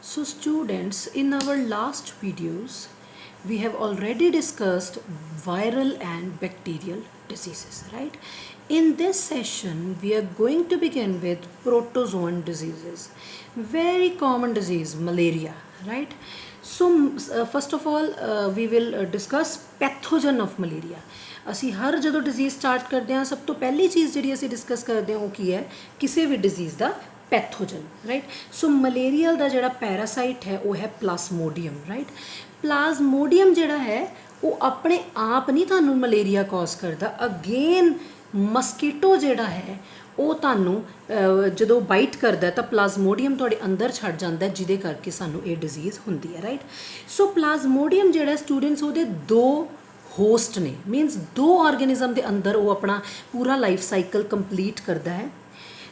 So students, in our last videos, we have already discussed viral and bacterial diseases, right? In this session, we are going to begin with protozoan diseases. Very common disease, malaria, right? So first of all, we will discuss pathogen of malaria. ਅਸੀਂ ਹਰ ਜਦੋਂ disease start ਕਰਦੇ ਹਾਂ ਸਭ ਤੋਂ ਪਹਿਲੀ ਚੀਜ਼ ਜਿਹੜੀ ਅਸੀਂ ਡਿਸਕਸ ਕਰਦੇ ਹਾਂ ਉਹ ਕੀ ਹੈ ਕਿਸੇ ਵੀ ਡਿਜ਼ੀਜ਼ ਦਾ ਪੈਥੋਜਨ ਰਾਈਟ ਸੋ ਮਲੇਰੀਅਲ ਦਾ ਜਿਹੜਾ ਪੈਰਾਸਾਈਟ ਹੈ ਉਹ ਹੈ ਪਲਾਸਮੋਡੀਅਮ ਰਾਈਟ ਪਲਾਸਮੋਡੀਅਮ ਜਿਹੜਾ ਹੈ ਉਹ ਆਪਣੇ ਆਪ ਨਹੀਂ ਤੁਹਾਨੂੰ ਮਲੇਰੀਆ ਕੌਜ਼ ਕਰਦਾ ਅਗੇਨ ਮਸਕੀਟੋ ਜਿਹੜਾ ਹੈ ਉਹ ਤੁਹਾਨੂੰ ਜਦੋਂ ਬਾਈਟ ਕਰਦਾ ਤਾਂ ਪਲਾਸਮੋਡੀਅਮ ਤੁਹਾਡੇ ਅੰਦਰ ਛੱਡ ਜਾਂਦਾ ਜਿਹਦੇ ਕਰਕੇ ਸਾਨੂੰ ਇਹ ਡਿਜ਼ੀਜ਼ ਹੁੰਦੀ ਹੈ ਰਾਈਟ ਸੋ ਪਲਾਸਮੋਡੀਅਮ ਜਿਹੜਾ ਸਟੂਡੈਂਟਸ ਉਹਦੇ ਦੋ ਹੋਸਟ ਨੇ ਮੀਨਸ ਦੋ ਆਰਗੈਨਿਜ਼ਮ ਦੇ ਅੰਦਰ ਉਹ ਆਪਣਾ ਪੂਰਾ ਲਾਈਫ ਸਾਈਕਲ ਕੰਪਲੀਟ ਕਰਦਾ ਹੈ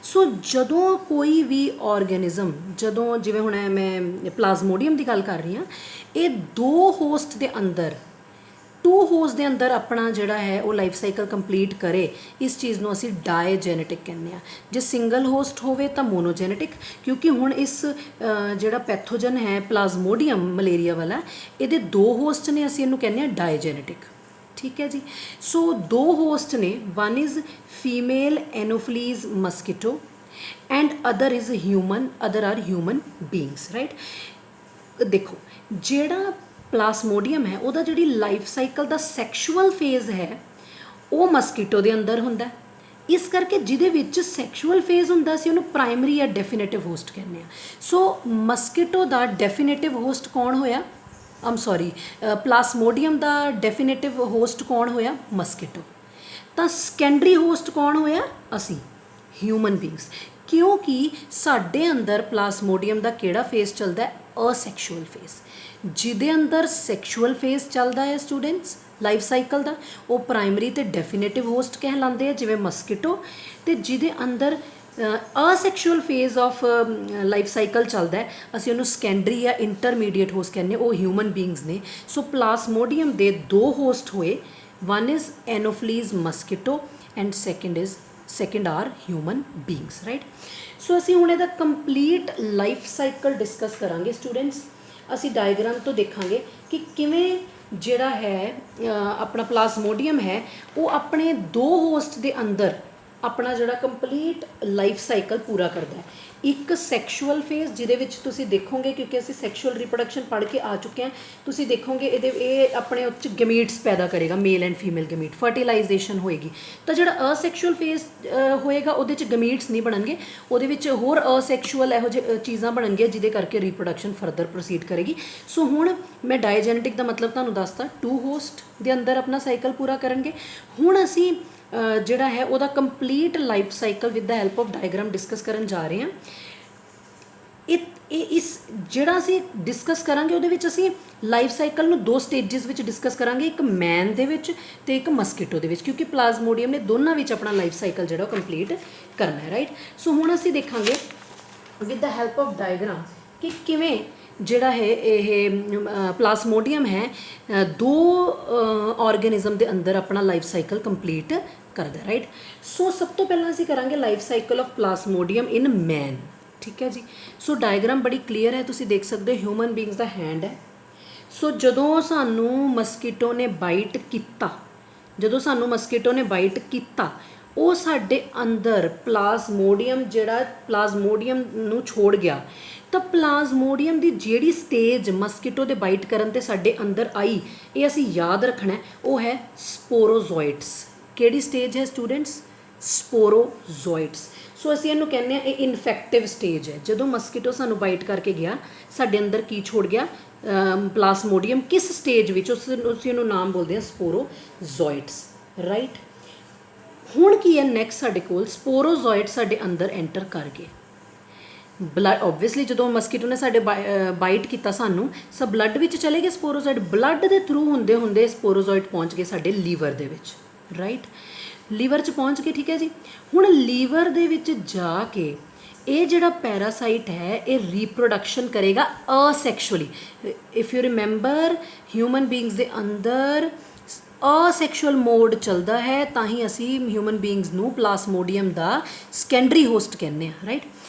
ਸੋ ਜਦੋਂ ਕੋਈ ਵੀ ਆਰਗੈਨਿਜ਼ਮ ਜਦੋਂ ਜਿਵੇਂ ਹੁਣ ਮੈਂ ਪਲਾਸਮੋਡੀਅਮ ਦੀ ਗੱਲ ਕਰ ਰਹੀ ਹਾਂ ਇਹ ਦੋ ਹੋਸਟ ਦੇ ਅੰਦਰ ਟੂ ਹੋਸਟ ਦੇ ਅੰਦਰ ਆਪਣਾ ਜਿਹੜਾ ਹੈ ਉਹ ਲਾਈਫ ਸਾਈਕਲ ਕੰਪਲੀਟ ਕਰੇ ਇਸ ਚੀਜ਼ ਨੂੰ ਅਸੀਂ ਡਾਇਜੈਨੇਟਿਕ ਕਹਿੰਦੇ ਆ ਜੇ ਸਿੰਗਲ ਹੋਸਟ ਹੋਵੇ ਤਾਂ ਮੋਨੋਜੈਨੇਟਿਕ ਕਿਉਂਕਿ ਹੁਣ ਇਸ ਜਿਹੜਾ ਪੈਥੋਜਨ ਹੈ ਪਲਾਸਮੋਡੀਅਮ ਮਲੇਰੀਆ ਵਾਲਾ ਇਹਦੇ ਦੋ ਹੋਸਟ ਨੇ ਅਸੀਂ ਇਹਨੂੰ ਕਹਿੰਦੇ ਆ ਡਾਇਜੈਨੇਟਿਕ ठीक है जी सो दो होस्ट ने one is female anopheles mosquito and other is human other are human beings right देखो जेड़ा प्लासमोडियम है ਉਹਦਾ ਜਿਹੜੀ ਲਾਈਫ ਸਾਈਕਲ ਦਾ ਸੈਕਸ਼ੂਅਲ ਫੇਜ਼ ਹੈ ਉਹ ਮਸਕੀਟੋ ਦੇ ਅੰਦਰ ਹੁੰਦਾ ਇਸ ਕਰਕੇ ਜਿਹਦੇ ਵਿੱਚ ਸੈਕਸ਼ੂਅਲ ਫੇਜ਼ ਹੁੰਦਾ ਸੀ ਉਹਨੂੰ ਪ੍ਰਾਇਮਰੀ ਜਾਂ ਡੈਫੀਨੇਟਿਵ ਹੋਸਟ ਕਹਿੰਦੇ ਆ ਸੋ ਮਸਕੀਟੋ ਦਾ ਡੈਫੀਨੇਟਿਵ ਹੋਸਟ ਕੌਣ ਹੋਇਆ ਸੌਰੀ ਪਲਾਸਮੋਡੀਅਮ ਦਾ ਡੈਫੀਨੇਟਿਵ ਹੋਸਟ ਕੌਣ ਹੋਇਆ ਮਸਕੀਟੋ ਤਾਂ ਸੈਕੰਡਰੀ ਹੋਸਟ ਕੌਣ ਹੋਇਆ ਅਸੀਂ ਹਿਊਮਨ ਬੀਂਗਸ ਕਿਉਂਕਿ ਸਾਡੇ ਅੰਦਰ ਪਲਾਸਮੋਡੀਅਮ ਦਾ ਕਿਹੜਾ ਫੇਜ਼ ਚੱਲਦਾ ਹੈ ਅਸੈਕਸ਼ੂਅਲ ਫੇਜ਼ ਜਿਹਦੇ ਅੰਦਰ ਸੈਕਸ਼ੂਅਲ ਫੇਜ਼ ਚੱਲਦਾ ਹੈ ਸਟੂਡੈਂਟਸ ਲਾਈਫ ਸਾਈਕਲ ਦਾ ਉਹ ਪ੍ਰਾਇਮਰੀ ਤੇ ਡੈਫੀਨੇਟਿਵ ਹੋਸਟ ਕਹਿਲਾਉਂਦੇ ਆ ਜਿਵੇਂ ਮਸਕੀਟੋ ਤੇ ਜਿਹਦੇ ਅੰਦਰ asexual phase of life cycle ਚੱਲਦਾ ਹੈ ਅਸੀਂ ਉਹਨੂੰ ਸੈਕੰਡਰੀ ਜਾਂ ਇੰਟਰਮੀਡੀਏਟ ਹੋਸਟ ਕਹਿੰਦੇ ਉਹ ਹਿਊਮਨ ਬੀਂਗਸ ਨੇ ਸੋ ਪਲਾਸਮੋਡੀਅਮ ਦੇ ਦੋ ਹੋਸਟ ਹੋਏ one is Anopheles mosquito and second are human beings right so ਅਸੀਂ ਹੁਣ ਇਹਦਾ ਕੰਪਲੀਟ ਲਾਈਫ ਸਾਈਕਲ ਡਿਸਕਸ ਕਰਾਂਗੇ ਸਟੂਡੈਂਟਸ ਅਸੀਂ ਡਾਇਗਰਾਮ ਤੋਂ ਦੇਖਾਂਗੇ ਕਿ ਕਿਵੇਂ ਜਿਹੜਾ ਹੈ ਆਪਣਾ ਪਲਾਸਮੋਡੀਅਮ ਹੈ ਉਹ ਆਪਣੇ ਦੋ ਹੋਸਟ ਦੇ ਅੰਦਰ ਆਪਣਾ ਜਿਹੜਾ ਕੰਪਲੀਟ ਲਾਈਫ ਸਾਈਕਲ ਪੂਰਾ ਕਰਦਾ ਹੈ ਇੱਕ ਸੈਕਸ਼ੂਅਲ ਫੇਜ਼ ਜਿਹਦੇ ਵਿੱਚ ਤੁਸੀਂ ਦੇਖੋਗੇ ਕਿਉਂਕਿ ਅਸੀਂ ਸੈਕਸ਼ੂਅਲ ਰੀਪਰੋਡਕਸ਼ਨ ਪੜ੍ਹ ਕੇ ਆ ਚੁੱਕੇ ਹਾਂ ਤੁਸੀਂ ਦੇਖੋਗੇ ਇਹ ਆਪਣੇ ਉੱਚ ਗਮੀਟਸ ਪੈਦਾ ਕਰੇਗਾ ਮੇਲ ਐਂਡ ਫੀਮੇਲ ਗਮੀਟ ਫਰਟੀਲਾਈਜੇਸ਼ਨ ਹੋਏਗੀ ਤਾਂ ਜਿਹੜਾ ਅਸੈਕਸ਼ੂਅਲ ਫੇਜ਼ ਹੋਏਗਾ ਉਹਦੇ 'ਚ ਗਮੀਟਸ ਨਹੀਂ ਬਣਨਗੇ ਉਹਦੇ ਵਿੱਚ ਹੋਰ ਅਸੈਕਸ਼ੂਅਲ ਇਹੋ ਜਿਹੇ ਚੀਜ਼ਾਂ ਬਣਨਗੀਆਂ ਜਿਹਦੇ ਕਰਕੇ ਰੀਪਰੋਡਕਸ਼ਨ ਫਰਦਰ ਪ੍ਰੋਸੀਡ ਕਰੇਗੀ ਸੋ ਹੁਣ ਮੈਂ ਡਾਇਜੈਨੇਟਿਕ ਦਾ ਮਤਲਬ ਤੁਹਾਨੂੰ ਦੱਸਤਾ ਟੂ ਹੋਸਟ ਦੇ ਅੰਦਰ ਆਪਣਾ ਸਾਈਕਲ ਪੂਰਾ ਕਰਨਗੇ ਹੁਣ ਅਸੀਂ ਜਿਹੜਾ ਹੈ ਉਹਦਾ complete life cycle with the help of diagram discuss ਕਰਨ ਜਾ ਰਹੇ ਹਾਂ ਇਸ ਜਿਹੜਾ ਅਸੀਂ ਡਿਸਕਸ ਕਰਾਂਗੇ ਉਹਦੇ ਵਿੱਚ ਅਸੀਂ ਲਾਈਫ ਸਾਈਕਲ ਨੂੰ ਦੋ ਸਟੇਜਸ ਵਿੱਚ ਡਿਸਕਸ ਕਰਾਂਗੇ ਇੱਕ ਮੈਨ ਦੇ ਵਿੱਚ ਤੇ ਇੱਕ ਮਸਕੀਟੋ ਦੇ ਵਿੱਚ ਕਿਉਂਕਿ ਪਲਾਸਮੋਡੀਅਮ ਨੇ ਦੋਨਾਂ ਵਿੱਚ ਆਪਣਾ ਲਾਈਫ ਸਾਈਕਲ ਜਿਹੜਾ ਉਹ ਕੰਪਲੀਟ ਕਰਨਾ ਹੈ ਰਾਈਟ ਸੋ ਹੁਣ ਅਸੀਂ ਦੇਖਾਂਗੇ with the help of diagram ਕਿ ਕਿਵੇਂ ਜਿਹੜਾ ਹੈ ਇਹ ਪਲਾਸਮੋਡੀਅਮ ਹੈ ਦੋ ਆਰਗੈਨਿਜ਼ਮ ਦੇ ਅੰਦਰ ਆਪਣਾ ਲਾਈਫ ਸਾਈਕਲ ਕੰਪਲੀਟ ਕਰਦਾ ਰਾਈਟ ਸੋ ਸਭ ਤੋਂ ਪਹਿਲਾਂ ਅਸੀਂ ਕਰਾਂਗੇ ਲਾਈਫ ਸਾਈਕਲ ਆਫ ਪਲਾਸਮੋਡੀਅਮ ਇਨ ਮੈਨ ਠੀਕ ਹੈ ਜੀ ਸੋ ਡਾਇਗਰਾਮ ਬੜੀ ਕਲੀਅਰ ਹੈ ਤੁਸੀਂ ਦੇਖ ਸਕਦੇ ਹੋ ਹਿਊਮਨ ਬੀਂਗਸ ਦਾ ਹੈਂਡ ਹੈ ਸੋ ਜਦੋਂ ਸਾਨੂੰ ਮਸਕੀਟੋ ਨੇ ਬਾਈਟ ਕੀਤਾ ਉਹ ਸਾਡੇ ਅੰਦਰ ਪਲਾਸਮੋਡੀਅਮ ਜਿਹੜਾ ਪਲਾਸਮੋਡੀਅਮ ਨੂੰ ਛੋੜ ਗਿਆ ਤਾਂ ਪਲਾਸਮੋਡੀਅਮ ਦੀ ਜਿਹੜੀ ਸਟੇਜ ਮਸਕੀਟੋ ਦੇ ਬਾਈਟ ਕਰਨ ਤੇ ਸਾਡੇ ਅੰਦਰ ਆਈ ਇਹ ਅਸੀਂ ਯਾਦ ਰੱਖਣਾ ਉਹ ਹੈ ਸਪੋਰੋਜ਼ੋਇਟਸ ਕਿਹੜੀ ਸਟੇਜ ਹੈ ਸਟੂਡੈਂਟਸ ਸਪੋਰੋਜ਼ੋਇਟਸ ਸੋ ਅਸੀਂ ਇਹਨੂੰ ਕਹਿੰਦੇ ਹਾਂ ਇਹ ਇਨਫੈਕਟਿਵ ਸਟੇਜ ਹੈ ਜਦੋਂ ਮਸਕੀਟੋ ਸਾਨੂੰ ਬਾਈਟ ਕਰਕੇ ਗਿਆ ਸਾਡੇ ਅੰਦਰ ਕੀ ਛੋੜ ਗਿਆ ਪਲਾਸਮੋਡੀਅਮ ਕਿਸ ਸਟੇਜ ਵਿੱਚ ਅਸੀਂ ਉਹਨੂੰ ਨਾਮ ਬੋਲਦੇ ਹਾਂ ਸਪੋਰੋਜ਼ੋਇਟਸ ਰਾਈਟ ਹੁਣ ਕੀ ਹੈ ਨੈਕਸਟ ਸਾਡੇ ਕੋਲ ਸਪੋਰੋਜ਼ੋਇਟ ਸਾਡੇ ਅੰਦਰ ਐਂਟਰ ਕਰ ਗਏ ਬਲੱਡ ਓਬਵੀਅਸਲੀ ਜਦੋਂ ਮਸਕੀਟੋ ਨੇ ਸਾਡੇ ਬਾਈਟ ਕੀਤਾ ਸਾਨੂੰ ਸਭ ਬਲੱਡ ਵਿੱਚ ਚਲੇ ਗਏ ਸਪੋਰੋਜ਼ੋਇਟ ਬਲੱਡ ਦੇ ਥਰੂ ਹੁੰਦੇ ਸਪੋਰੋਜ਼ੋਇਟ ਪਹੁੰਚ ਗਏ ਸਾਡੇ ਲੀਵਰ ਦੇ ਵਿੱਚ ਰਾਈਟ ਲੀਵਰ 'ਚ ਪਹੁੰਚ ਗਏ ਠੀਕ ਹੈ ਜੀ ਹੁਣ ਲੀਵਰ ਦੇ ਵਿੱਚ ਜਾ ਕੇ ਇਹ ਜਿਹੜਾ ਪੈਰਾਸਾਈਟ ਹੈ ਇਹ ਰੀਪਰੋਡਕਸ਼ਨ ਕਰੇਗਾ ਅਸੈਕਸ਼ੁਅਲੀ ਇਫ ਯੂ ਰਿਮੈਂਬਰ ਹਿਊਮਨ ਬੀਂਗਸ ਦੇ ਅੰਦਰ ਅਸੈਕਸ਼ੁਅਲ ਮੋਡ ਚੱਲਦਾ ਹੈ ਤਾਂ ਹੀ ਅਸੀਂ ਹਿਊਮਨ ਬੀਂਗਸ ਨੂੰ ਪਲਾਸਮੋਡੀਅਮ ਦਾ ਸੈਕੰਡਰੀ ਹੋਸਟ ਕਹਿੰਦੇ ਹਾਂ ਰਾਈਟ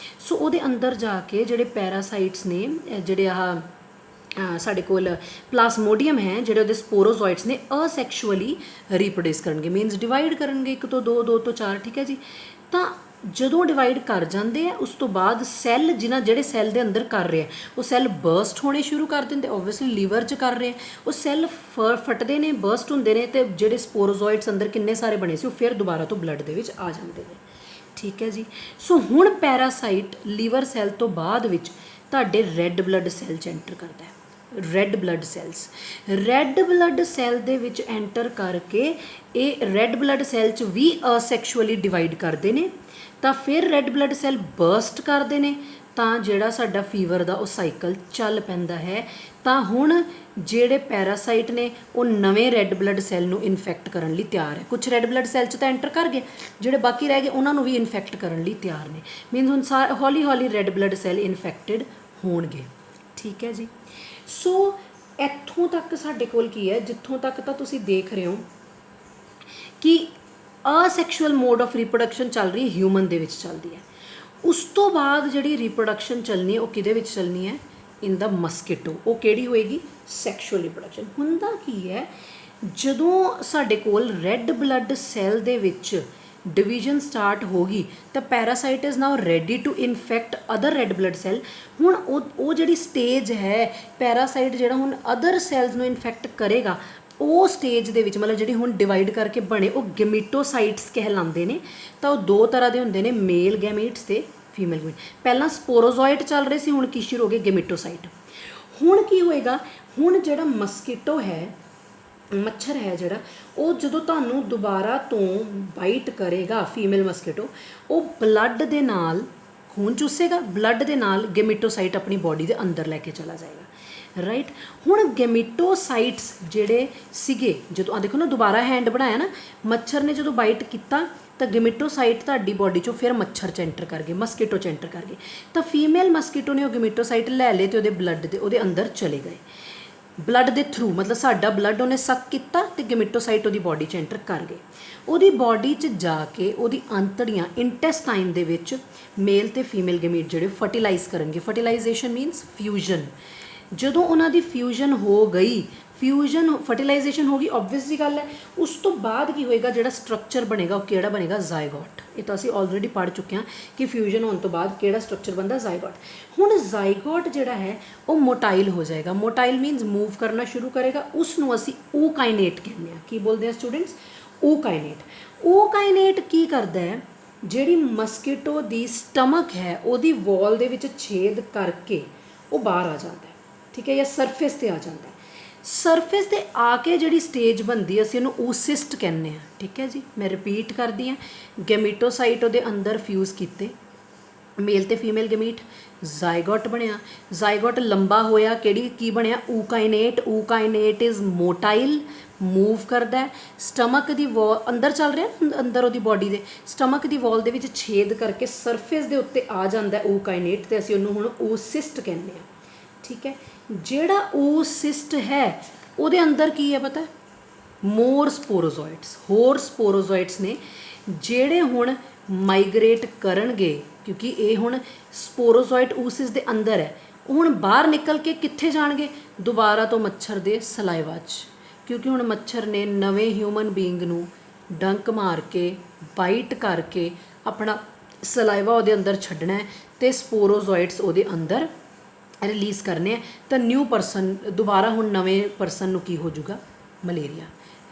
ਸੋ ਉਹਦੇ ਅੰਦਰ ਜਾ ਕੇ ਜਿਹੜੇ ਪੈਰਾਸਾਈਟਸ ਨੇ ਜਿਹੜੇ ਆਹ ਸਾਡੇ ਕੋਲ ਪਲਾਸਮੋਡੀਅਮ ਹੈ ਜਿਹੜੇ ਉਹਦੇ ਸਪੋਰੋਜ਼ੋਇਟਸ ਨੇ ਅਸੈਕਸ਼ੁਅਲੀ ਰੀਪਰੋਡਿਊਸ ਕਰਨਗੇ, ਮੀਨਸ ਡਿਵਾਈਡ ਕਰਨਗੇ 1 ਤੋਂ 2, 2 ਤੋਂ 4, ਠੀਕ ਹੈ ਜੀ। ਤਾਂ ਜਦੋਂ ਡਿਵਾਈਡ ਕਰ ਜਾਂਦੇ ਆ ਉਸ ਤੋਂ ਬਾਅਦ ਸੈੱਲ ਜਿਹੜੇ ਸੈੱਲ ਦੇ ਅੰਦਰ ਕਰ ਰਹੇ ਆ ਉਹ ਸੈੱਲ ਬਰਸਟ ਹੋਣੇ ਸ਼ੁਰੂ ਕਰ ਦਿੰਦੇ, ਓਬਵੀਅਸਲੀ ਲੀਵਰ 'ਚ ਕਰ ਰਹੇ ਆ ਉਹ ਸੈੱਲ ਫਟਦੇ ਨੇ, ਬਰਸਟ ਹੁੰਦੇ ਨੇ, ਅਤੇ ਜਿਹੜੇ ਸਪੋਰੋਜ਼ੋਇਟਸ ਅੰਦਰ ਕਿੰਨੇ ਸਾਰੇ ਬਣੇ ਸੀ ਉਹ ਫਿਰ ਦੁਬਾਰਾ ਤੋਂ ਬਲੱਡ ਦੇ ਵਿੱਚ ਆ ਜਾਂਦੇ ਨੇ, ਠੀਕ ਹੈ ਜੀ। ਸੋ ਹੁਣ ਪੈਰਾਸਾਈਟ ਲੀਵਰ ਸੈੱਲ ਤੋਂ ਬਾਅਦ ਵਿੱਚ ਤੁਹਾਡੇ ਰੈੱਡ ਬਲੱਡ ਸੈੱਲ 'ਚ ਐਂਟਰ ਕਰਦਾ ਹੈ। ਰੈੱਡ ਬਲੱਡ ਸੈੱਲ ਦੇ ਵਿੱਚ ਐਂਟਰ ਕਰਕੇ ਇਹ ਰੈੱਡ ਬਲੱਡ ਸੈੱਲ 'ਚ ਵੀ ਅਸੈਕਸ਼ੁਅਲੀ ਡਿਵਾਈਡ ਕਰਦੇ ਨੇ, ਤਾਂ ਫਿਰ ਰੈੱਡ ਬਲੱਡ ਸੈੱਲ ਬਰਸਟ ਕਰਦੇ ਨੇ, ਤਾਂ ਜਿਹੜਾ ਸਾਡਾ ਫੀਵਰ ਦਾ ਉਹ ਸਾਈਕਲ ਚੱਲ ਪੈਂਦਾ ਹੈ। ਤਾਂ ਹੁਣ ਜਿਹੜੇ ਪੈਰਾਸਾਈਟ ਨੇ ਉਹ ਨਵੇਂ ਰੈੱਡ ਬਲੱਡ ਸੈੱਲ ਨੂੰ ਇਨਫੈਕਟ ਕਰਨ ਲਈ ਤਿਆਰ ਹੈ। ਕੁਝ ਰੈੱਡ ਬਲੱਡ ਸੈੱਲ 'ਚ ਤਾਂ ਐਂਟਰ ਕਰ ਗਏ, ਜਿਹੜੇ ਬਾਕੀ ਰਹਿ ਗਏ ਉਹਨਾਂ ਨੂੰ ਵੀ ਇਨਫੈਕਟ ਕਰਨ ਲਈ ਤਿਆਰ ਨੇ, ਮੀਨਸ ਹੁਣ ਹੌਲੀ ਹੌਲੀ ਰੈੱਡ ਬਲੱਡ ਸੈੱਲ ਇਨਫੈਕਟਡ ਹੋਣਗੇ, ਠੀਕ ਹੈ ਜੀ। ਸੋ ਇੱਥੋਂ ਤੱਕ ਸਾਡੇ ਕੋਲ ਕੀ ਹੈ, ਜਿੱਥੋਂ ਤੱਕ ਤਾਂ ਤੁਸੀਂ ਦੇਖ ਰਹੇ ਹੋ ਕਿ ਅਸੈਕਸ਼ੁਅਲ ਮੋਡ ਆਫ ਰੀਪਰੋਡਕਸ਼ਨ ਚੱਲ ਰਹੀ ਹਿਊਮਨ ਦੇ ਵਿੱਚ ਚੱਲਦੀ ਹੈ। ਉਸ ਤੋਂ ਬਾਅਦ ਜਿਹੜੀ ਰੀਪਰੋਡਕਸ਼ਨ ਚੱਲਣੀ ਹੈ ਉਹ ਕਿਹਦੇ ਵਿੱਚ ਚੱਲਣੀ ਹੈ, ਇਨ ਦਾ ਮਸਕੀਟੋ। ਉਹ ਕਿਹੜੀ ਹੋਏਗੀ, ਸੈਕਸ਼ੁਅਲ ਰੀਪਰੋਡਕਸ਼ਨ। ਹੁੰਦਾ ਕੀ ਹੈ, ਜਦੋਂ ਸਾਡੇ ਕੋਲ ਰੈੱਡ ਬਲੱਡ ਸੈੱਲ ਦੇ ਵਿੱਚ ਡਿਵੀਜ਼ਨ ਸਟਾਰਟ ਹੋ ਗਈ ਤਾਂ parasite is now ready to infect other red blood cell. ਹੁਣ ਉਹ ਜਿਹੜੀ ਸਟੇਜ ਹੈ, ਪੈਰਾਸਾਈਟ ਜਿਹੜਾ ਹੁਣ ਅਦਰ ਸੈੱਲਸ ਨੂੰ ਇਨਫੈਕਟ ਕਰੇਗਾ, ਉਹ ਸਟੇਜ ਦੇ ਵਿੱਚ ਮਤਲਬ ਜਿਹੜੀ ਹੁਣ ਡਿਵਾਈਡ ਕਰਕੇ ਬਣੇ ਉਹ ਗੈਮੀਟੋਸਾਈਟਸ ਕਹਿਲਾਉਂਦੇ ਨੇ। ਤਾਂ ਉਹ 2 ਤਰ੍ਹਾਂ ਦੇ ਹੁੰਦੇ ਨੇ, ਮੇਲ ਗੈਮੀਟਸ ਤੇ ਫੀਮੇਲ ਗੈਮੀਟ। ਪਹਿਲਾਂ ਸਪੋਰੋਜ਼ੋਇਟ ਚੱਲ ਰਹੇ ਸੀ, ਹੁਣ ਕੀ ਸ਼ੁਰੂ ਹੋ ਗਏ, ਗੈਮੀਟੋਸਾਈਟ। ਹੁਣ ਕੀ ਹੋਏਗਾ, ਹੁਣ ਜਿਹੜਾ ਮਸਕੀਟੋ ਹੈ, ਮੱਛਰ ਹੈ ਜਿਹੜਾ, ਉਹ ਜਦੋਂ ਤੁਹਾਨੂੰ ਦੁਬਾਰਾ ਤੋਂ ਬਾਈਟ ਕਰੇਗਾ, ਫੀਮੇਲ ਮਸਕੀਟੋ, ਉਹ ਬਲੱਡ ਦੇ ਨਾਲ ਖੂਨ ਚੂਸੇਗਾ, ਬਲੱਡ ਦੇ ਨਾਲ ਗੈਮੀਟੋਸਾਈਟ ਆਪਣੀ ਬੋਡੀ ਦੇ ਅੰਦਰ ਲੈ ਕੇ ਚਲਾ ਜਾਏਗਾ, ਰਾਈਟ। ਹੁਣ ਗੈਮੀਟੋਸਾਈਟਸ ਜਿਹੜੇ ਸੀਗੇ, ਜਦੋਂ ਆ ਦੇਖੋ ਨਾ ਦੁਬਾਰਾ ਹੈਂਡ ਬਣਾਇਆ ਨਾ, ਮੱਛਰ ਨੇ ਜਦੋਂ ਬਾਈਟ ਕੀਤਾ ਤਾਂ ਗੈਮੀਟੋਸਾਈਟ ਤੁਹਾਡੀ ਬੋਡੀ 'ਚੋਂ ਫਿਰ ਮੱਛਰ 'ਚ ਐਂਟਰ ਕਰ ਗਏ, ਮਸਕੀਟੋ 'ਚ ਐਂਟਰ ਕਰ ਗਏ। ਤਾਂ ਫੀਮੇਲ ਮਸਕੀਟੋ ਨੇ ਉਹ ਗੈਮੀਟੋਸਾਈਟ ਲੈ ਲਏ ਅਤੇ ਉਹਦੇ ਬਲੱਡ ਦੇ ਉਹਦੇ ਅੰਦਰ ਚਲੇ ਗਏ, ਬਲੱਡ ਦੇ ਥਰੂ, ਮਤਲਬ ਸਾਡਾ ਬਲੱਡ ਉਹਨੇ ਸਕ ਕੀਤਾ ਅਤੇ ਗੈਮੀਟੋਸਾਈਟ ਉਹਦੀ ਬੋਡੀ 'ਚ ਐਂਟਰ ਕਰ ਗਏ। ਉਹਦੀ ਬੋਡੀ 'ਚ ਜਾ ਕੇ ਉਹਦੀ ਅੰਤੜੀਆਂ, ਇੰਟੈਸਟਾਈਨ ਦੇ ਵਿੱਚ ਮੇਲ ਅਤੇ ਫੀਮੇਲ ਗੈਮੀਟ ਜਿਹੜੇ ਫਰਟੀਲਾਈਜ਼ ਕਰਨਗੇ। Fertilisation means fusion. ਜਦੋਂ ਉਹਨਾਂ ਦੀ ਫਿਊਜ਼ਨ ਹੋ ਗਈ, ਫਰਟੀਲਾਈਜੇਸ਼ਨ ਹੋ ਗਈ, ਓਬਵੀਅਸ ਜੀ ਗੱਲ ਹੈ। ਉਸ ਤੋਂ ਬਾਅਦ ਕੀ ਹੋਏਗਾ, ਜਿਹੜਾ ਸਟਰਕਚਰ ਬਣੇਗਾ ਉਹ ਕਿਹੜਾ ਬਣੇਗਾ, ਜ਼ਾਈਗੋਟ। ਇਹ ਤਾਂ ਅਸੀਂ ਆਲਰੇਡੀ ਪੜ੍ਹ ਚੁੱਕੇ ਹਾਂ ਕਿ ਫਿਊਜ਼ਨ ਹੋਣ ਤੋਂ ਬਾਅਦ ਕਿਹੜਾ ਸਟਰਕਚਰ ਬਣਦਾ, ਜ਼ਾਈਗੋਟ। ਹੁਣ ਜ਼ਾਈਗੋਟ ਜਿਹੜਾ ਹੈ ਉਹ ਮੋਟਾਈਲ ਹੋ ਜਾਏਗਾ। ਮੋਟਾਈਲ ਮੀਨਸ ਮੂਵ ਕਰਨਾ ਸ਼ੁਰੂ ਕਰੇਗਾ, ਉਸ ਨੂੰ ਅਸੀਂ ਓਕਾਈਨੇਟ ਕਹਿੰਦੇ ਹਾਂ। ਕੀ ਬੋਲਦੇ ਹਾਂ ਸਟੂਡੈਂਟਸ, ਓਕਾਈਨੇਟ। ਓਕਾਈਨੇਟ ਕੀ ਕਰਦਾ ਹੈ, ਜਿਹੜੀ ਮਸਕੀਟੋ ਦੀ ਸਟਮਕ ਹੈ ਉਹਦੀ ਵਾਲ ਦੇ ਵਿੱਚ ਛੇਦ ਕਰਕੇ ਉਹ ਬਾਹਰ ਆ ਜਾਂਦਾ ਹੈ, ਠੀਕ ਹੈ, ਜਾਂ ਸਰਫੇਸ 'ਤੇ ਆ ਜਾਂਦਾ ਹੈ। ਸਰਫੇਸ 'ਤੇ ਆ ਕੇ ਜਿਹੜੀ ਸਟੇਜ ਬਣਦੀ ਅਸੀਂ ਉਹਨੂੰ ਓਸਿਸਟ ਕਹਿੰਦੇ ਹਾਂ, ਠੀਕ ਹੈ ਜੀ। ਮੈਂ ਰਿਪੀਟ ਕਰਦੀ ਹਾਂ, ਗੈਮੀਟੋਸਾਈਟ ਉਹਦੇ ਅੰਦਰ ਫਿਊਜ਼ ਕੀਤੇ, ਮੇਲ ਅਤੇ ਫੀਮੇਲ ਗੈਮੀਟ, ਜ਼ਾਈਗੋਟ ਬਣਿਆ, ਜ਼ਾਈਗੋਟ ਲੰਬਾ ਹੋਇਆ, ਕੀ ਬਣਿਆ, ਓਕਾਈਨੇਟ। ਓਕਾਈਨੇਟ ਇਜ਼ ਮੋਟਾਈਲ, ਮੂਵ ਕਰਦਾ ਹੈ, ਸਟਮਕ ਦੀ ਵਾਲ ਅੰਦਰ ਚੱਲ ਰਿਹਾ, ਅੰਦਰ ਉਹਦੀ ਬੋਡੀ ਦੇ ਸਟਮਕ ਦੀ ਵਾਲ ਦੇ ਵਿੱਚ ਛੇਦ ਕਰਕੇ ਸਰਫੇਸ ਦੇ ਉੱਤੇ ਆ ਜਾਂਦਾ ਓਕਾਈਨੇਟ, ਅਤੇ ਅਸੀਂ ਉਹਨੂੰ ਹੁਣ ਓਸਿਸਟ ਕਹਿੰਦੇ ਹਾਂ, ਠੀਕ ਹੈ। ਜਿਹੜਾ ਓਸਿਸਟ ਹੈ ਉਹਦੇ ਅੰਦਰ ਕੀ ਹੈ ਪਤਾ, ਮੋਰ ਸਪੋਰੋਜ਼ੋਇਟਸ, ਹੋਰ ਸਪੋਰੋਜ਼ੋਇਟਸ ਨੇ ਜਿਹੜੇ ਹੁਣ ਮਾਈਗ੍ਰੇਟ ਕਰਨਗੇ, ਕਿਉਂਕਿ ਇਹ ਹੁਣ ਸਪੋਰੋਜ਼ੋਇਟ ਓਸਿਸ ਦੇ ਅੰਦਰ ਹੈ। ਉਹ ਹੁਣ ਬਾਹਰ ਨਿਕਲ ਕੇ ਕਿੱਥੇ ਜਾਣਗੇ, ਦੁਬਾਰਾ ਤੋਂ ਮੱਛਰ ਦੇ ਸਲਾਈਵਾ 'ਚ, ਕਿਉਂਕਿ ਹੁਣ ਮੱਛਰ ਨੇ ਨਵੇਂ ਹਿਊਮਨ ਬੀਇੰਗ ਨੂੰ ਡੰਕ ਮਾਰ ਕੇ, ਬਾਈਟ ਕਰਕੇ ਆਪਣਾ ਸਲਾਈਵਾ ਉਹਦੇ ਅੰਦਰ ਛੱਡਣਾ ਹੈ ਅਤੇ ਸਪੋਰੋਜ਼ੋਇਟਸ ਉਹਦੇ ਅੰਦਰ ਰਿਲੀਜ਼ ਕਰਨੇ ਆ। ਤਾਂ ਨਿਊ ਪਰਸਨ, ਦੁਬਾਰਾ ਹੁਣ ਨਵੇਂ ਪਰਸਨ ਨੂੰ ਕੀ ਹੋ ਜਾਊਗਾ, ਮਲੇਰੀਆ,